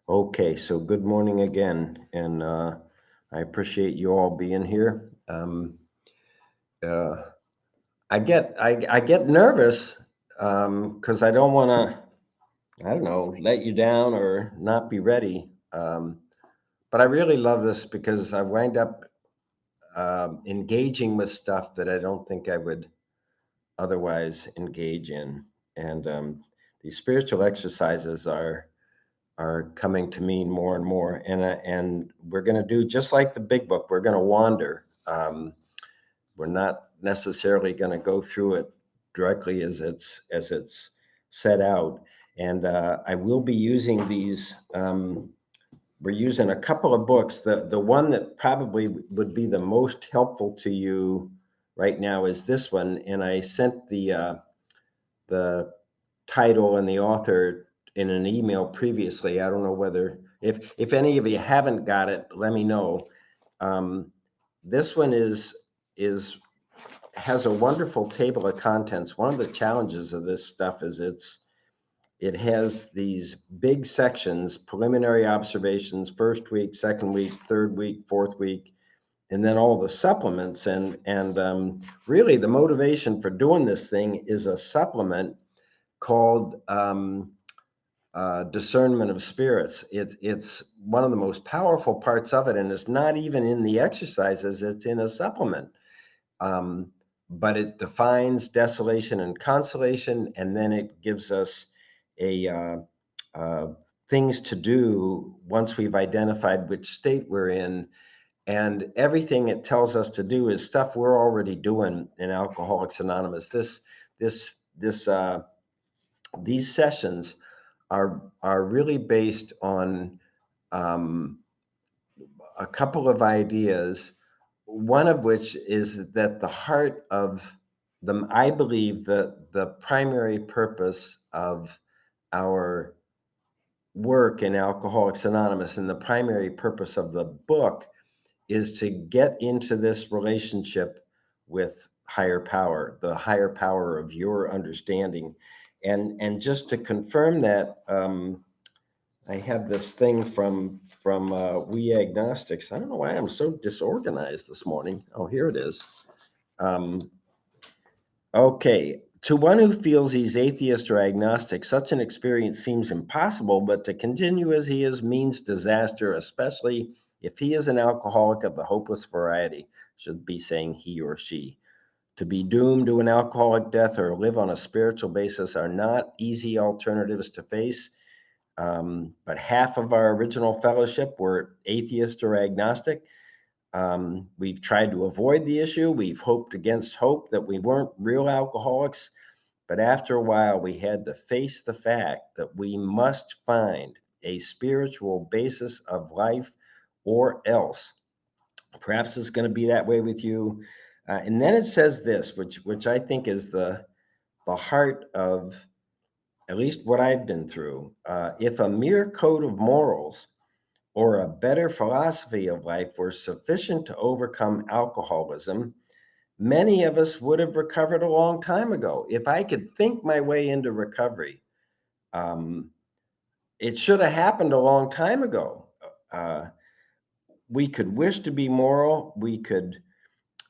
Okay, so good morning again, and I appreciate you all being here. Uh, I get nervous because I don't want to, I don't know, let you down or not be ready. But I really love this because I wind up engaging with stuff that I don't think I would otherwise engage in, and these spiritual exercises are coming to mean more and more. And we're going to do just like the big book. We're going to wander. We're not necessarily going to go through it directly as it's set out. And I will be using these. We're using a couple of books. The one that probably would be the most helpful to you right now is this one. And I sent the title and the author in an email previously. I don't know whether if any of you haven't got it, let me know. Um, this one is has a wonderful table of contents. One of the challenges of this stuff is it has these big sections: preliminary observations, first week, second week, third week, fourth week, and then all the supplements. And really, the motivation for doing this thing is a supplement called discernment of spirits. It's one of the most powerful parts of it, and it's not even in the exercises. It's in a supplement, um, but it defines desolation and consolation, and then it gives us a uh, things to do once we've identified which state we're in. And everything it tells us to do is stuff we're already doing in Alcoholics Anonymous. This these sessions are really based on um, a couple of ideas. One of which is that the heart of them, I believe that the primary purpose of our work in Alcoholics Anonymous and the primary purpose of the book is to get into this relationship with higher power, the higher power of your understanding. And just to confirm that, I have this thing from We Agnostics. I don't know why I'm so disorganized this morning. Oh, here it is. Um, okay. To one who feels he's atheist or agnostic, such an experience seems impossible, but to continue as he is means disaster, especially if he is an alcoholic of the hopeless variety, should be saying he or she. To be doomed to an alcoholic death or live on a spiritual basis are not easy alternatives to face. But half of our original fellowship were atheist or agnostic. We've tried to avoid the issue. We've hoped against hope that we weren't real alcoholics. But after a while, we had to face the fact that we must find a spiritual basis of life or else. Perhaps it's going to be that way with you. And then it says this, which I think is the heart of at least what I've been through. If a mere code of morals or a better philosophy of life were sufficient to overcome alcoholism, many of us would have recovered a long time ago. If I could think my way into recovery, um, it should have happened a long time ago. Uh, we could wish to be moral.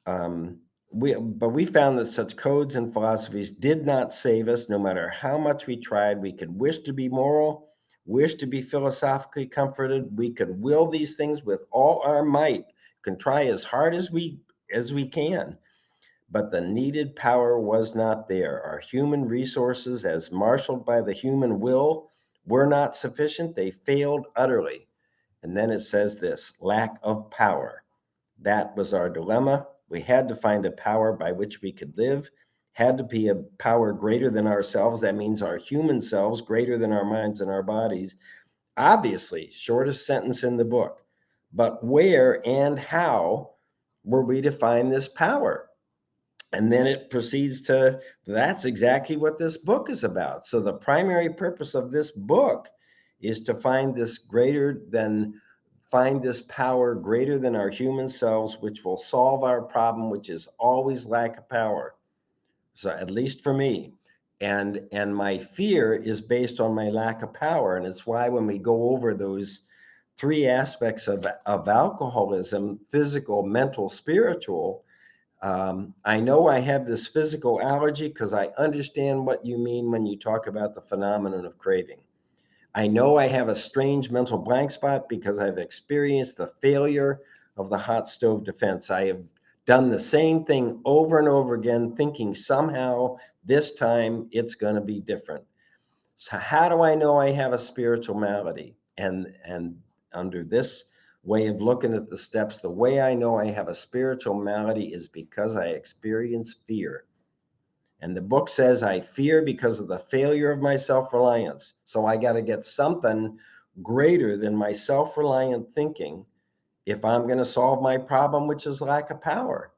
Um, but we found that such codes and philosophies did not save us. No matter how much we tried, we could wish to be moral, wish to be philosophically comforted. We could will these things with all our might, can try as hard as we can. But the needed power was not there. Our human resources, as marshaled by the human will, were not sufficient. They failed utterly. And then it says this: lack of power. That was our dilemma. We had to find a power by which we could live, had to be a power greater than ourselves. That means our human selves, greater than our minds and our bodies. Obviously, shortest sentence in the book. But where and how were we to find this power? And then it proceeds to, that's exactly what this book is about. So the primary purpose of this book is to find this power greater than our human selves, which will solve our problem, which is always lack of power. So at least for me. and my fear is based on my lack of power. And it's why when we go over those three aspects of alcoholism, physical, mental, spiritual, I know I have this physical allergy because I understand what you mean when you talk about the phenomenon of craving. I know I have a strange mental blank spot because I've experienced the failure of the hot stove defense. I have done the same thing over and over again, thinking somehow this time it's going to be different. So how do I know I have a spiritual malady? And under this way of looking at the steps, the way I know I have a spiritual malady is because I experience fear. And the book says I fear because of the failure of my self-reliance. So I got to get something greater than my self-reliant thinking if I'm going to solve my problem, which is lack of power.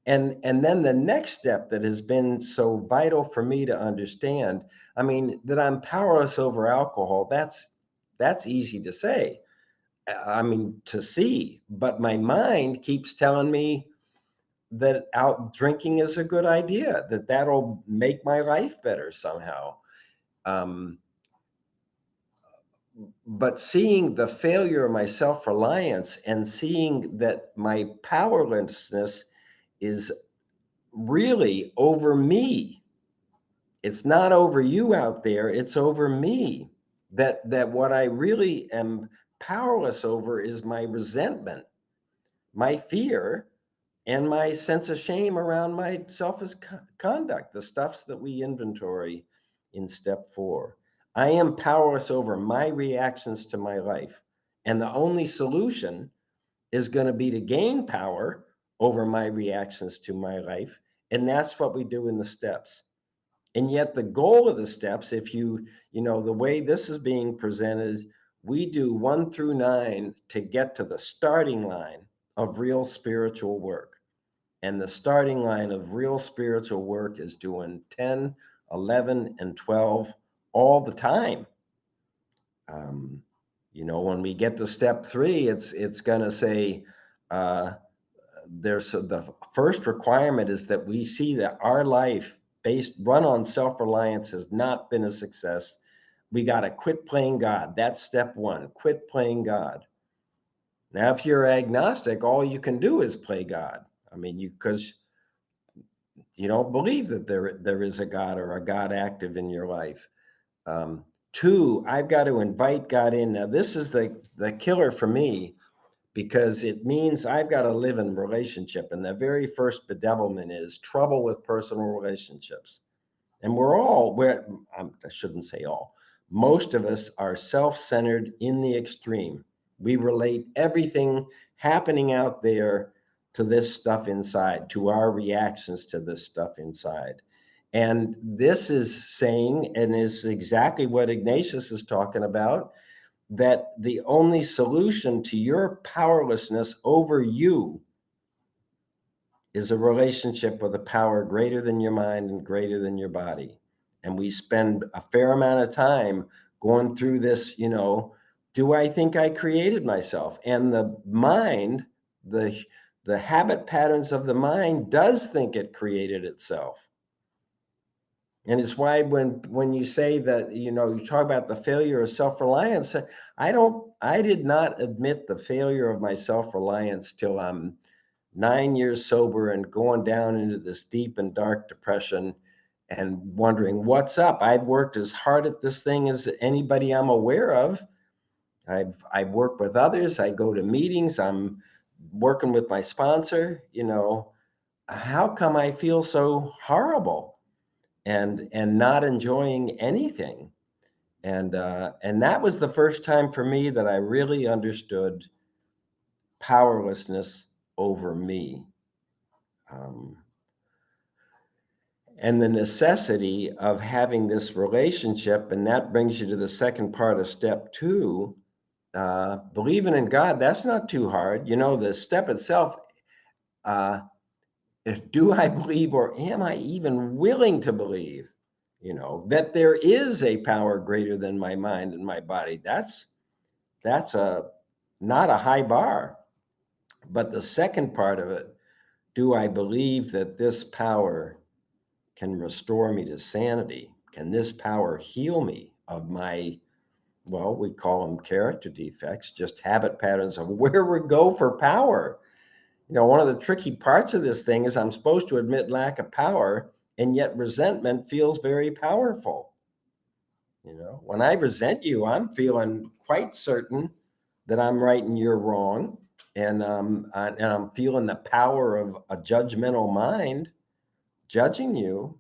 And then the next step that has been so vital for me to understand, I mean, that I'm powerless over alcohol, that's easy to say. I mean, to see, but my mind keeps telling me that out drinking is a good idea, that that'll make my life better somehow. Um, but seeing the failure of my self-reliance and seeing that my powerlessness is really over me. It's not over you out there, it's over me. That what I really am powerless over is my resentment, my fear, and my sense of shame around my selfish conduct, the stuffs that we inventory in step 4. I am powerless over my reactions to my life. And the only solution is going to be to gain power over my reactions to my life. And that's what we do in the steps. And yet the goal of the steps, if the way this is being presented, we do 1 through 9 to get to the starting line of real spiritual work. And the starting line of real spiritual work is doing 10, 11, and 12 all the time. Um, when we get to step 3, it's going to say, the first requirement is that we see that our life run on self-reliance has not been a success. We got to quit playing God. That's step 1. Quit playing God. Now, if you're agnostic, all you can do is play God. I mean, because you don't believe that there is a God or a God active in your life. 2, I've got to invite God in. Now, this is the killer for me, because it means I've got to live in relationship. And the very first bedevilment is trouble with personal relationships. And I shouldn't say all, most of us are self-centered in the extreme. We relate everything happening out there to this stuff inside, to our reactions to this stuff inside. And this is saying, and is exactly what Ignatius is talking about, that the only solution to your powerlessness over you is a relationship with a power greater than your mind and greater than your body. And we spend a fair amount of time going through this, do I think I created myself? And the mind, the the habit patterns of the mind does think it created itself. And it's why when you say that, you talk about the failure of self-reliance, I did not admit the failure of my self-reliance till I'm 9 years sober and going down into this deep and dark depression and wondering what's up. I've worked as hard at this thing as anybody I'm aware of. I've worked with others. I go to meetings. I'm working with my sponsor. How come I feel so horrible and not enjoying anything? And that was the first time for me that I really understood powerlessness over me. Um, and the necessity of having this relationship. And that brings you to the second part of step 2. Believing in God, that's not too hard. The step itself, uh, do I believe, or am I even willing to believe, that there is a power greater than my mind and my body? That's a not a high bar. But the second part of it, do I believe that this power can restore me to sanity? Can this power heal me of my, well, we call them character defects, just habit patterns of where we go for power? One of the tricky parts of this thing is I'm supposed to admit lack of power, and yet resentment feels very powerful. When I resent you, I'm feeling quite certain that I'm right and you're wrong. And I'm feeling the power of a judgmental mind judging you.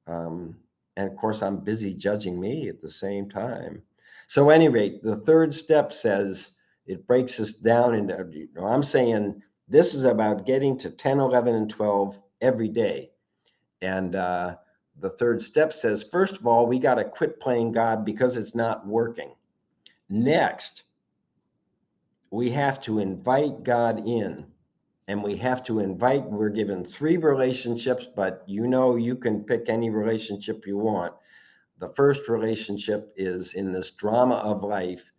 Um, and of course, I'm busy judging me at the same time. So, at any rate, the third step says it breaks us down into, I'm saying this is about getting to 10, 11, and 12 every day. And the third step says, first of all, we got to quit playing God because it's not working. Next, we have to invite God in. And we have to invite, we're given 3 relationships, but you can pick any relationship you want. The first relationship is in this drama of life.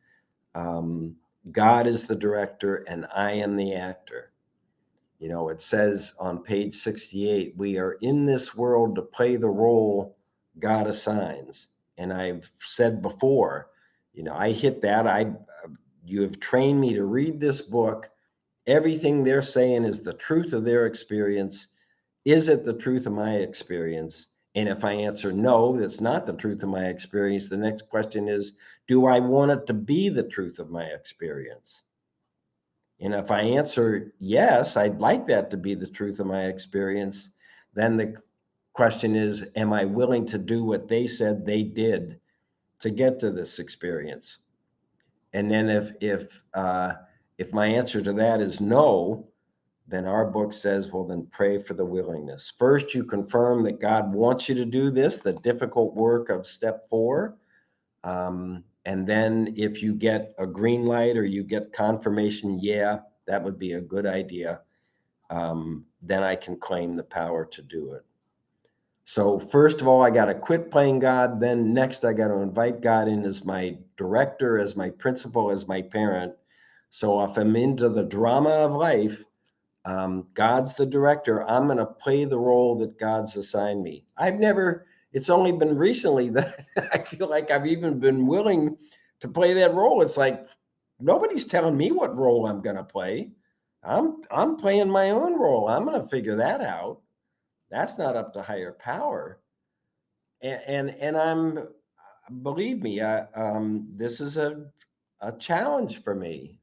Um, God is the director and I am the actor. It says on page 68, we are in this world to play the role God assigns. And I've said before, I hit that. You have trained me to read this book. Everything they're saying is the truth of their experience. Is it the truth of my experience? And if I answer no, that's not the truth of my experience, the next question is, do I want it to be the truth of my experience? And if I answer yes, I'd like that to be the truth of my experience, then the question is, am I willing to do what they said they did to get to this experience? And then if my answer to that is no, then our book says, well, then pray for the willingness. First, you confirm that God wants you to do this, the difficult work of step 4. And then if you get a green light or you get confirmation, yeah, that would be a good idea, then I can claim the power to do it. So first of all, I got to quit playing God. Then next, I got to invite God in as my director, as my principal, as my parent. So if I'm into the drama of life, God's the director. I'm going to play the role that God's assigned me. It's only been recently that I feel like I've even been willing to play that role. It's like nobody's telling me what role I'm going to play. I'm playing my own role. I'm going to figure that out. That's not up to higher power. And I'm, believe me, this is a challenge for me.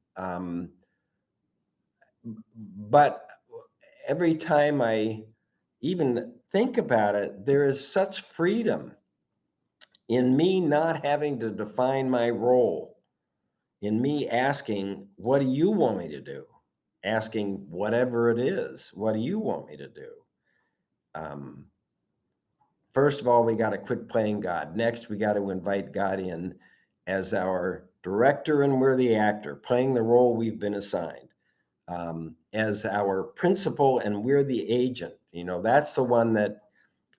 But every time I even think about it, there is such freedom in me not having to define my role, in me asking, what do you want me to do? Asking whatever it is, what do you want me to do? Um, First of all, we got to quit playing God. Next, we got to invite God in as our director, and we're the actor, playing the role we've been assigned. As our principal, and we're the agent. That's the one that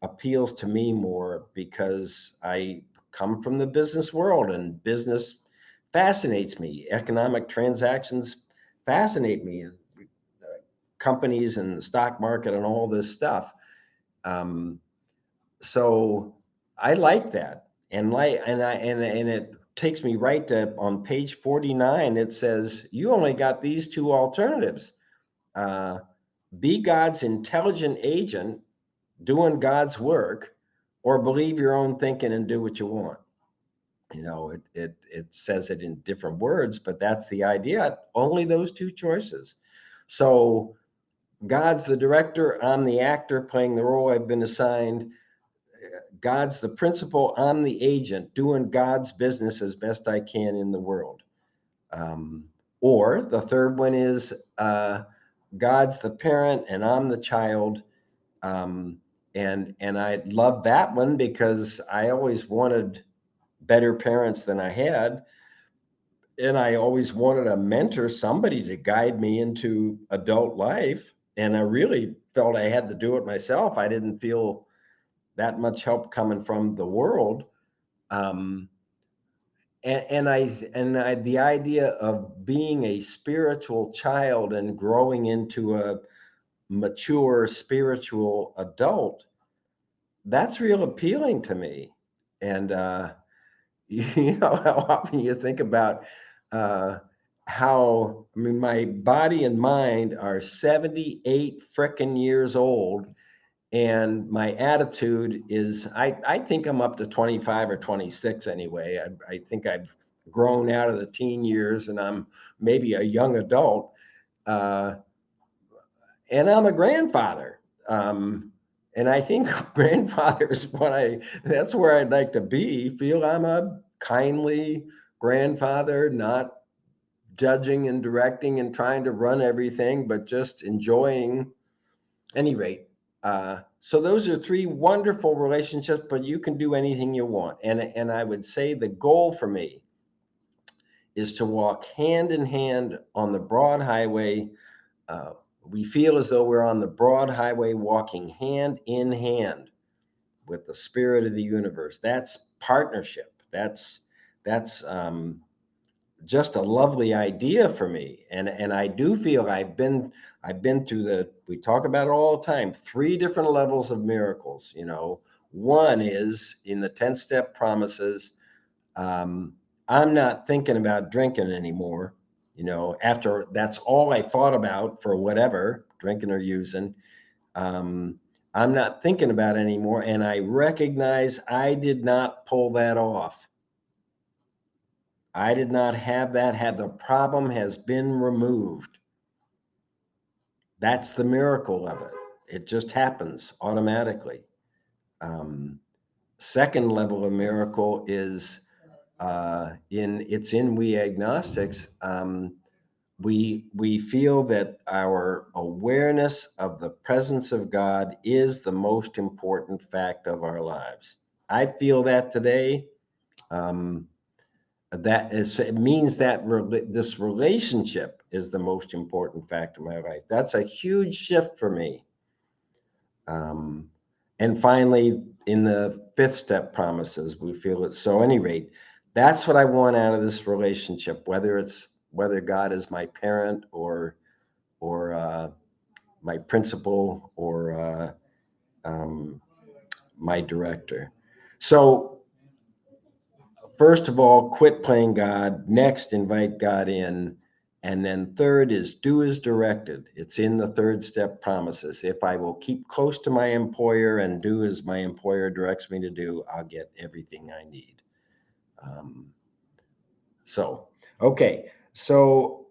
appeals to me more because I come from the business world and business fascinates me. Economic transactions fascinate me. Companies and the stock market and all this stuff. Um, so I like that, and it takes me right to on page 49. It says you only got these 2 alternatives: uh, be God's intelligent agent doing God's work, or believe your own thinking and do what you want. It says it in different words, but that's the idea. Only those 2 choices. So God's the director, I'm the actor playing the role I've been assigned. God's the principal, I'm the agent doing God's business as best I can in the world. Um, or the third one is God's the parent and I'm the child. Um, and I love that one because I always wanted better parents than I had. And I always wanted a mentor, somebody to guide me into adult life. And I really felt I had to do it myself. I didn't feel that much help coming from the world. Um, and the idea of being a spiritual child and growing into a mature spiritual adult that's real appealing to me. And you know how often you think about uh, how, I mean, my body and mind are 78 frickin' years old, and my attitude is, I think I'm up to 25 or 26 anyway. I think I've grown out of the teen years and I'm maybe a young adult. Uh, and I'm a grandfather. And I think grandfather is what that's where I'd like to be. Feel I'm a kindly grandfather, not judging and directing and trying to run everything, but just enjoying. Any rate, so those are three wonderful relationships, but you can do anything you want. And I would say the goal for me is to walk hand in hand on the broad highway. uh, we feel as though we're on the broad highway walking hand in hand with the spirit of the universe. That's partnership. That's just a lovely idea for me. And I do feel I've been through we talk about it all the time, three different levels of miracles. One is in the 10 step promises. um, I'm not thinking about drinking anymore. After that's all I thought about for whatever, drinking or using. um, I'm not thinking about it anymore, and I recognize I did not pull that off. I did not have that. Had the problem has been removed. That's the miracle of it. It just happens automatically. Um, Second level of miracle is in we agnostics. We feel that our awareness of the presence of God is the most important fact of our lives. I feel that today. Um, that is, it means that this relationship is the most important fact of my life. That's a huge shift for me. Um, and finally, in the fifth step promises, we feel it. So, at any rate, that's what I want out of this relationship. Whether God is my parent or my principal or um, my director. So, first of all, quit playing God. Next, invite God in. And then third is do as directed. It's in the third step promises. If I will keep close to my employer and do as my employer directs me to do, I'll get everything I need. Um, so, okay. So,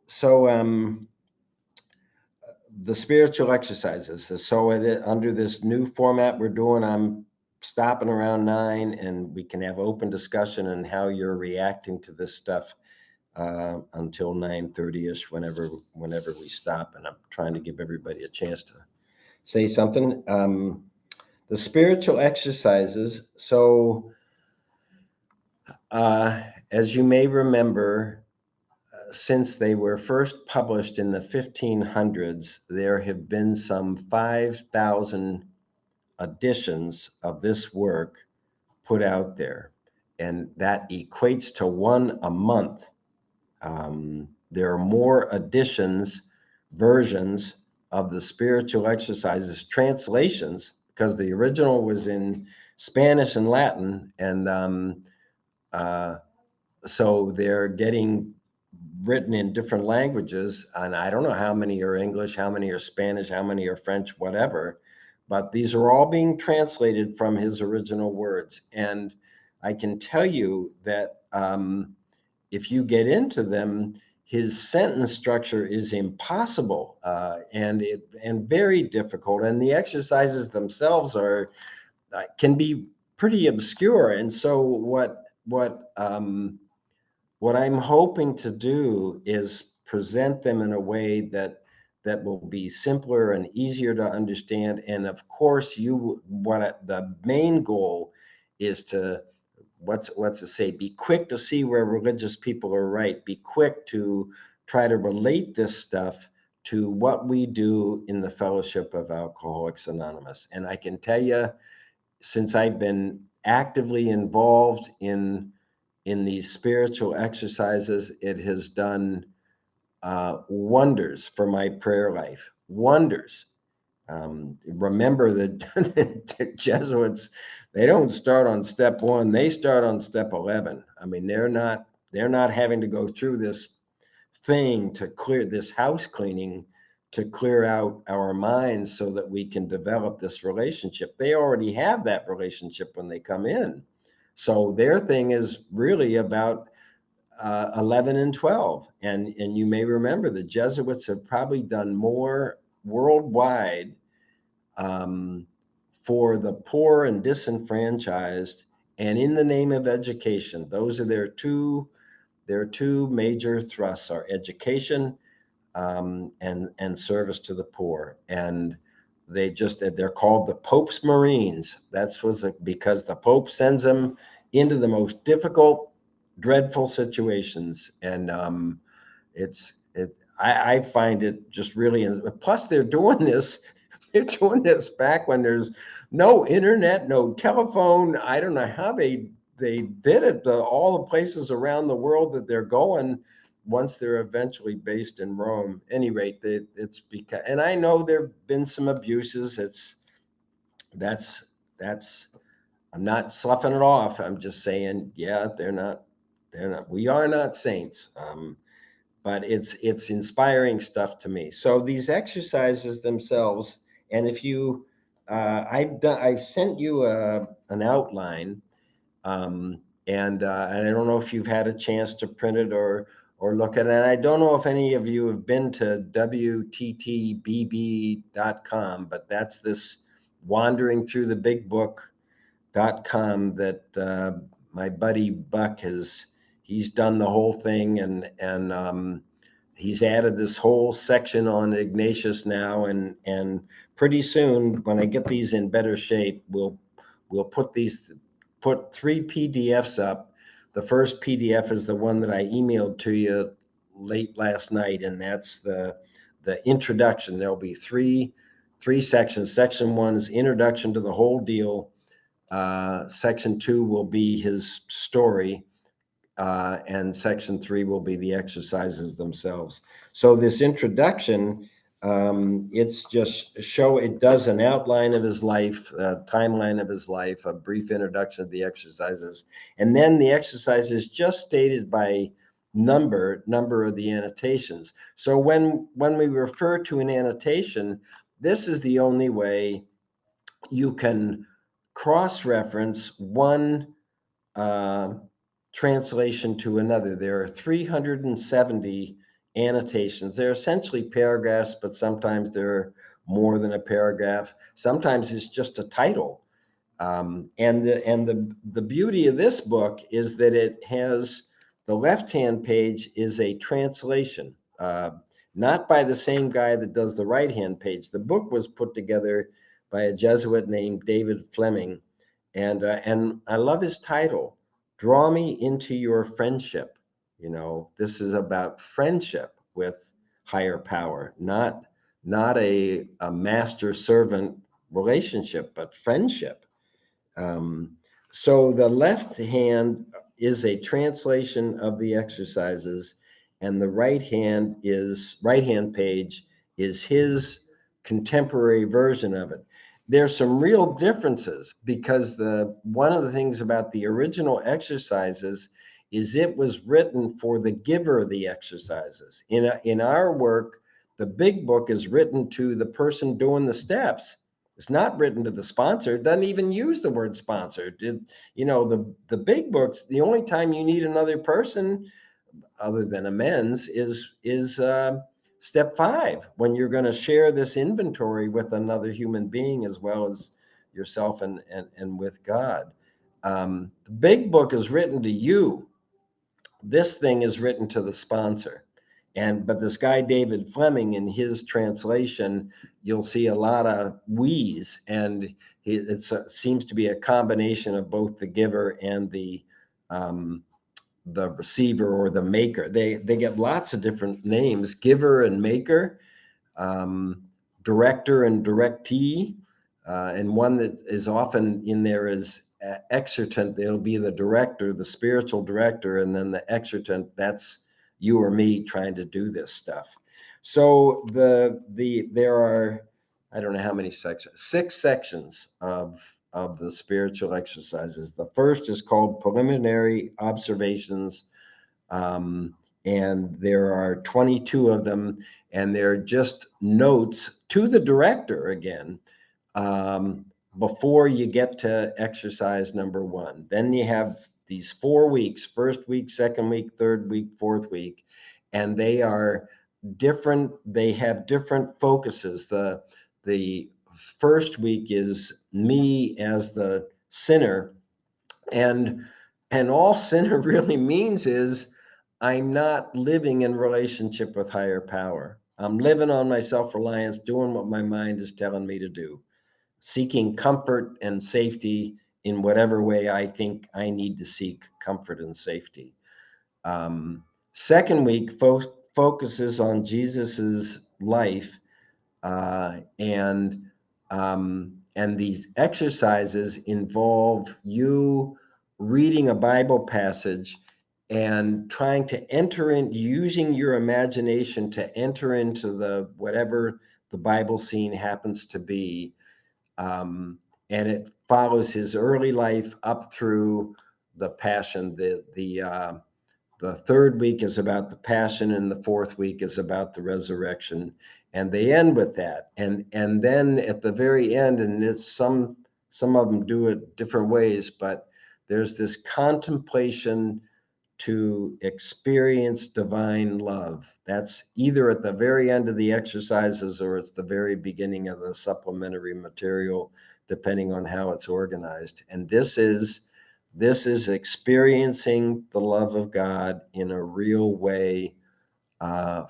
the spiritual exercises. So, under this new format we're doing, I'm stopping around 9, and we can have open discussion on how you're reacting to this stuff until 9:30ish, whenever we stop. And I'm trying to give everybody a chance to say something. The spiritual exercises. So, uh, as you may remember, since they were first published in the 1500s, there have been some 5,000 editions of this work put out there, and that equates to one a month. There are more editions, versions of the spiritual exercises, translations, because the original was in Spanish and Latin, and uh, so they're getting written in different languages. And I don't know how many are English, how many are Spanish, how many are French, whatever. But these are all being translated from his original words. And I can tell you that if you get into them, his sentence structure is impossible, and very difficult. And the exercises themselves are can be pretty obscure. And so what I'm hoping to do is present them in a way that will be simpler and easier to understand. And of course, the main goal is to what's it say? Be quick to see where religious people are right. Be quick to try to relate this stuff to what we do in the Fellowship of Alcoholics Anonymous. And I can tell you, since I've been actively involved in these spiritual exercises, it has done wonders for my prayer life. Wonders. Remember that the Jesuits, they don't start on step one; they start on step 11. I mean, they're not having to go through this thing to clear this house cleaning to clear out our minds so that we can develop this relationship. They already have that relationship when they come in. So their thing is really about 11 and 12. And you may remember the Jesuits have probably done more worldwide um, for the poor and disenfranchised and in the name of education. Those are their two major thrusts are education and service to the poor. And they're called the Pope's Marines. That's was because the Pope sends them into the most difficult, dreadful situations, and I find it just really. Plus, they're doing this. They're doing this back when there's no internet, no telephone. I don't know how they did it. All the places around the world that they're going, once they're eventually based in Rome. At any rate, it's because, and I know there've been some abuses. That's that's. I'm not sloughing it off. I'm just saying, yeah, they're not. We are not saints. But it's inspiring stuff to me. So these exercises themselves, and if you, I've sent you an outline, and I don't know if you've had a chance to print it or look at it. And I don't know if any of you have been to wttbb.com, but that's this wandering through the big book.com that my buddy Buck he's done the whole thing and he's added this whole section on Ignatius now and pretty soon when I get these in better shape we'll put 3 PDFs up. The first PDF is the one that I emailed to you late last night, and that's the introduction. There'll be three sections. Section one is introduction to the whole deal. Section two will be his story, and section three will be the exercises themselves. So this introduction, it's just it does an outline of his life, a timeline of his life, a brief introduction of the exercises, and then the exercises just stated by number of the annotations. So when we refer to an annotation, this is the only way you can cross-reference one uh, translation to another. There are 370 annotations. They're essentially paragraphs, but sometimes they're more than a paragraph. Sometimes it's just a title. And the beauty of this book is that it has the left-hand page is a translation, not by the same guy that does the right-hand page. The book was put together by a Jesuit named David Fleming, and I love his title, "Draw Me into Your Friendship." This is about friendship with higher power, not a master servant relationship, but friendship. Um, so the left hand is a translation of the exercises, and the right hand page is his contemporary version of it. There's some real differences because the one of the things about the original exercises is it was written for the giver of the exercises. In our work, the big book is written to the person doing the steps. It's not written to the sponsor. It doesn't even use the word sponsor. The big books, the only time you need another person other than amends is step 5, when you're going to share this inventory with another human being as well as yourself and with God. The big book is written to you. This thing is written to the sponsor. But this guy David Fleming, in his translation, you'll see a lot of we's, and it seems to be a combination of both the giver and the receiver or the maker. They get lots of different names: giver and maker, um, director and directee, and one that is often in there is exertant. They'll be the director, the spiritual director, and then the exertant. That's you or me trying to do this stuff. So there are I don't know how many sections, 6 sections of the spiritual exercises. The first is called preliminary observations, um, and there are 22 of them, and they're just notes to the director again, um, before you get to exercise number one. Then you have these 4 weeks: first week, second week, third week, fourth week, and they are different. They have different focuses. The first week is me as the sinner, and all sinner really means is I'm not living in relationship with higher power. I'm living on my self-reliance, doing what my mind is telling me to do, seeking comfort and safety in whatever way I think I need to seek comfort and safety. Um, Second week focuses on Jesus's life, and these exercises involve you reading a Bible passage and trying to enter in, using your imagination to enter into the whatever the Bible scene happens to be. um, and it follows his early life up through the passion. The third week is about the passion, and the fourth week is about the resurrection, and they end with that. And then at the very end, and it's some of them do it different ways, but there's this contemplation to experience divine love. That's either at the very end of the exercises or it's the very beginning of the supplementary material, depending on how it's organized. And this is experiencing the love of God in a real way,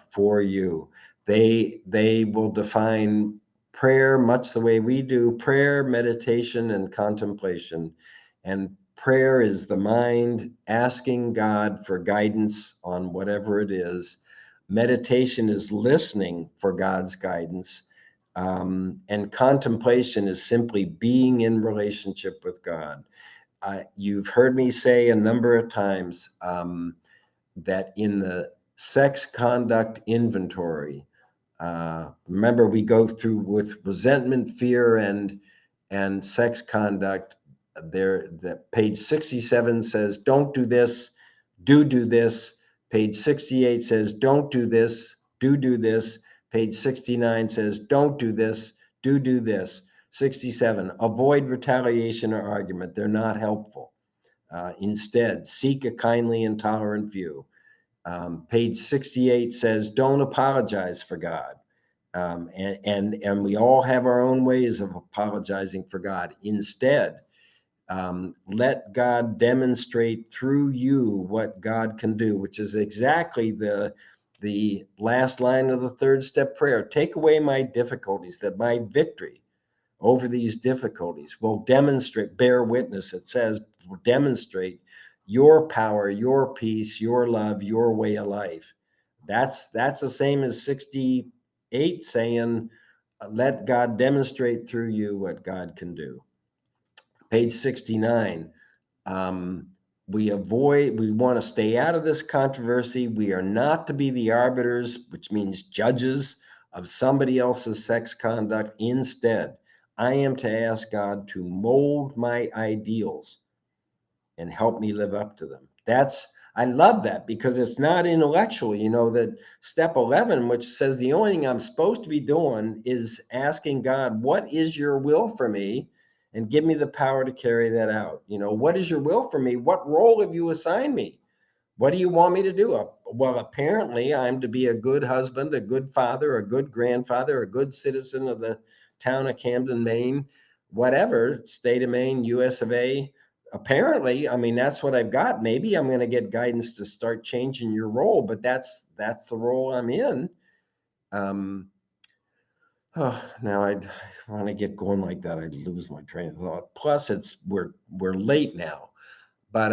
for you. They will define prayer much the way we do: prayer, meditation, and contemplation. And prayer is the mind asking God for guidance on whatever it is. Meditation is listening for God's guidance. And contemplation is simply being in relationship with God. You've heard me say a number of times, that in the sex conduct inventory, remember we go through with resentment, fear, and sex conduct. There, the page 67 says, "Don't do this, do this." Page 68 says, "Don't do this, do this." Page 69 says, "Don't do this, do this." 67, avoid retaliation or argument. They're not helpful. Instead, seek a kindly and tolerant view. Page 68 says, "Don't apologize for God." And we all have our own ways of apologizing for God. Instead, let God demonstrate through you what God can do, which is exactly the last line of the third step prayer. Take away my difficulties, that my victory over these difficulties will demonstrate, bear witness, it says, will demonstrate your power, your peace, your love, your way of life. That's the same as 68 saying, let God demonstrate through you what God can do. Page 69, um, we want to stay out of this controversy. We are not to be the arbiters, which means judges of somebody else's sex conduct. Instead, I am to ask God to mold my ideals and help me live up to them. I love that, because it's not intellectual. That step 11, which says the only thing I'm supposed to be doing is asking God, what is your will for me? And give me the power to carry that out. What is your will for me? What role have you assigned me? What do you want me to do? Well, apparently, I'm to be a good husband, a good father, a good grandfather, a good citizen of the town of Camden, Maine, whatever, state of Maine, US of A. Apparently, I mean, that's what I've got. Maybe I'm going to get guidance to start changing your role, but that's the role I'm in. Um, Now I want to get going like that, I lose my train of thought. Plus, we're late now. But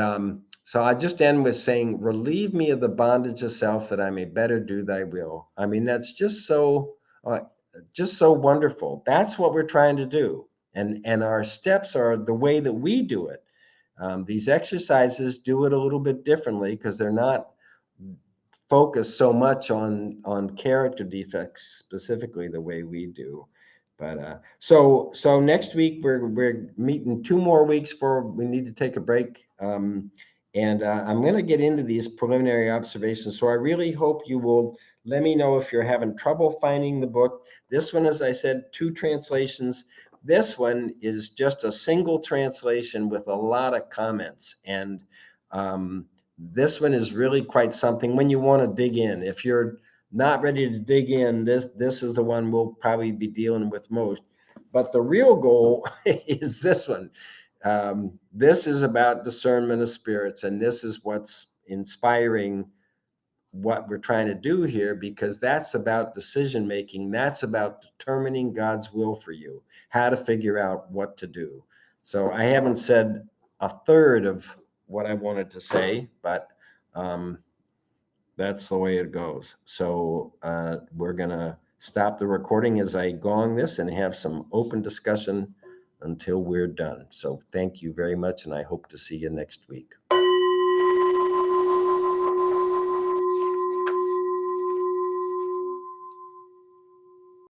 so I just end with saying, relieve me of the bondage of self, that I may better do thy will. I mean, that's just so wonderful. That's what we're trying to do. And our steps are the way that we do it. These exercises do it a little bit differently, because they're not focused so much on character defects specifically the way we do. But so next week we're meeting 2 more weeks for we need to take a break. And I'm going to get into these preliminary observations. So I really hope you will let me know if you're having trouble finding the book. This one, as I said, 2 translations. This one is just a single translation with a lot of comments. And this one is really quite something when you want to dig in. If you're not ready to dig in, this is the one we'll probably be dealing with most. But the real goal is this one. This is about discernment of spirits, and this is what's inspiring what we're trying to do here, because that's about decision making. That's about determining God's will for you, how to figure out what to do. So I haven't said a third of what I wanted to say, but um, that's the way it goes. So we're going to stop the recording as I gong this and have some open discussion until we're done. So thank you very much, and I hope to see you next week.